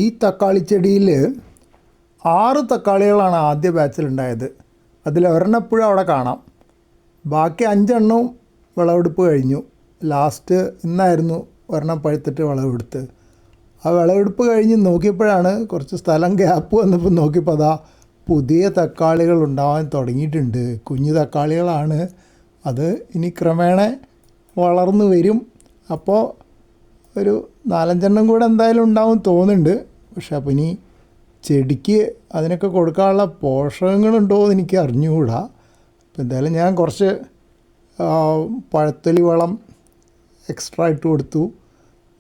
ഈ തക്കാളി ചെടിയിൽ 6 തക്കാളികളാണ് ആദ്യ ബാച്ചിലുണ്ടായത്. അതിൽ ഒരെണ്ണം അവിടെ കാണാം. ബാക്കി 5 എണ്ണവും വിളവെടുപ്പ് കഴിഞ്ഞു. ലാസ്റ്റ് ഇന്നായിരുന്നു ഒരെണ്ണം പഴുത്തിട്ട് വിളവെടുത്ത്. ആ വിളവെടുപ്പ് കഴിഞ്ഞ് നോക്കിയപ്പോഴാണ് കുറച്ച് സ്ഥലം ഗ്യാപ്പ് വന്നപ്പോൾ നോക്കിയപ്പോൾ അതാ പുതിയ തക്കാളികൾ ഉണ്ടാവാൻ തുടങ്ങിയിട്ടുണ്ട്. കുഞ്ഞു തക്കാളികളാണ്. അത് ഇനി ക്രമേണ വളർന്നു വരും. അപ്പോൾ ഒരു 4-5 എണ്ണം കൂടെ എന്തായാലും ഉണ്ടാവും തോന്നുന്നുണ്ട്. പക്ഷെ അപ്പോൾ ഇനി ചെടിക്ക് അതിനൊക്കെ കൊടുക്കാനുള്ള പോഷകങ്ങളുണ്ടോ എന്ന് എനിക്ക് അറിഞ്ഞുകൂടാ. അപ്പോൾ എന്തായാലും ഞാൻ കുറച്ച് പഴത്തൊലി വളം എക്സ്ട്രാ ഇട്ട് കൊടുത്തു.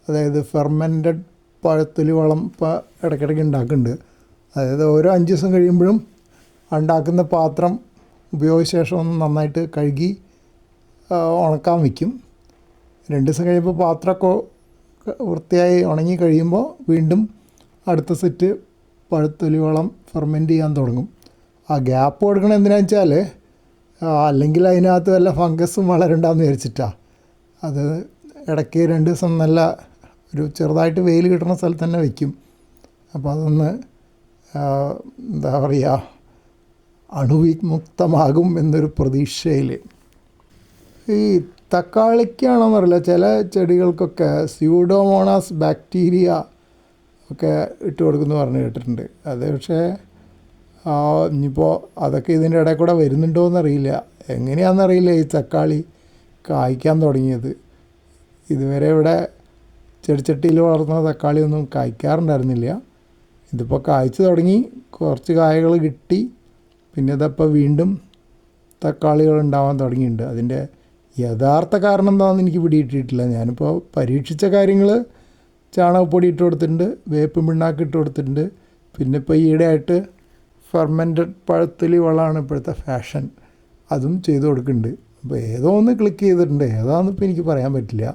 അതായത് ഫെർമെൻറ്റഡ് പഴത്തൊലി വളം ഇപ്പോൾ ഇടയ്ക്കിടയ്ക്ക് ഉണ്ടാക്കുന്നുണ്ട്. അതായത് ഓരോ 5 ദിവസം കഴിയുമ്പോഴും ഉണ്ടാക്കുന്ന പാത്രം ഉപയോഗിച്ച ശേഷം ഒന്ന് നന്നായിട്ട് കഴുകി ഉണക്കാൻ വയ്ക്കും. 2 ദിവസം കഴിയുമ്പോൾ പാത്രമൊക്കെ വൃത്തിയായി ഉണങ്ങി കഴിയുമ്പോൾ വീണ്ടും അടുത്ത സെറ്റ് പഴത്തൊലി വളം ഫെർമെൻറ്റ് ചെയ്യാൻ തുടങ്ങും. ആ ഗ്യാപ്പ് കൊടുക്കണം എന്തിനാണെന്ന് വെച്ചാൽ അല്ലെങ്കിൽ അതിനകത്ത് വല്ല ഫംഗസും വളരണ്ടെന്ന് വിചാരിച്ചിട്ടാണ്. അത് ഇടയ്ക്ക് 2 ദിവസം നല്ല ഒരു ചെറുതായിട്ട് വെയിൽ കിട്ടുന്ന സ്ഥലത്ത് തന്നെ വയ്ക്കും. അപ്പോൾ അതൊന്ന് എന്താ പറയുക, അണുവിമുക്തമാകും എന്നൊരു പ്രതീക്ഷയിൽ. ഈ തക്കാളിക്കാണോന്നറിയില്ല, ചില ചെടികൾക്കൊക്കെ സ്യൂഡോമോണാസ് ബാക്ടീരിയ ഒക്കെ ഇട്ട് കൊടുക്കുമെന്ന് പറഞ്ഞ് കേട്ടിട്ടുണ്ട്. അത് പക്ഷേ ഇനിയിപ്പോൾ അതൊക്കെ ഇതിൻ്റെ ഇടയിൽ കൂടെ വരുന്നുണ്ടോ എന്നറിയില്ല. എങ്ങനെയാണെന്നറിയില്ല ഈ തക്കാളി കായ്ക്കാൻ തുടങ്ങിയത്. ഇതുവരെ ഇവിടെ ചെടിച്ചട്ടിയിൽ വളർന്ന തക്കാളിയൊന്നും കായ്ക്കാറുണ്ടായിരുന്നില്ല. ഇതിപ്പോൾ കായ്ച്ചു തുടങ്ങി, കുറച്ച് കായകൾ കിട്ടി. പിന്നെ ഇതപ്പോൾ വീണ്ടും തക്കാളികൾ ഉണ്ടാവാൻ തുടങ്ങിയിട്ടുണ്ട്. അതിൻ്റെ യഥാർത്ഥ കാരണം എന്താണെന്ന് എനിക്ക് പിടിയിട്ടിട്ടില്ല. ഞാനിപ്പോൾ പരീക്ഷിച്ച കാര്യങ്ങൾ ചാണകപ്പൊടി ഇട്ട് കൊടുത്തിട്ടുണ്ട്, വേപ്പ് പിണ്ണാക്ക് ഇട്ട് കൊടുത്തിട്ടുണ്ട്. പിന്നെ ഇപ്പോൾ ഈയിടെയായിട്ട് ഫെർമെൻറ്റഡ് പഴത്തൊലി വളമാണ് ഇപ്പോഴത്തെ ഫാഷൻ, അതും ചെയ്ത് കൊടുക്കുന്നുണ്ട്. അപ്പോൾ ഏതോ ഒന്ന് ക്ലിക്ക് ചെയ്തിട്ടുണ്ട്, ഏതാണെന്ന് ഇപ്പോൾ എനിക്ക് പറയാൻ പറ്റില്ല.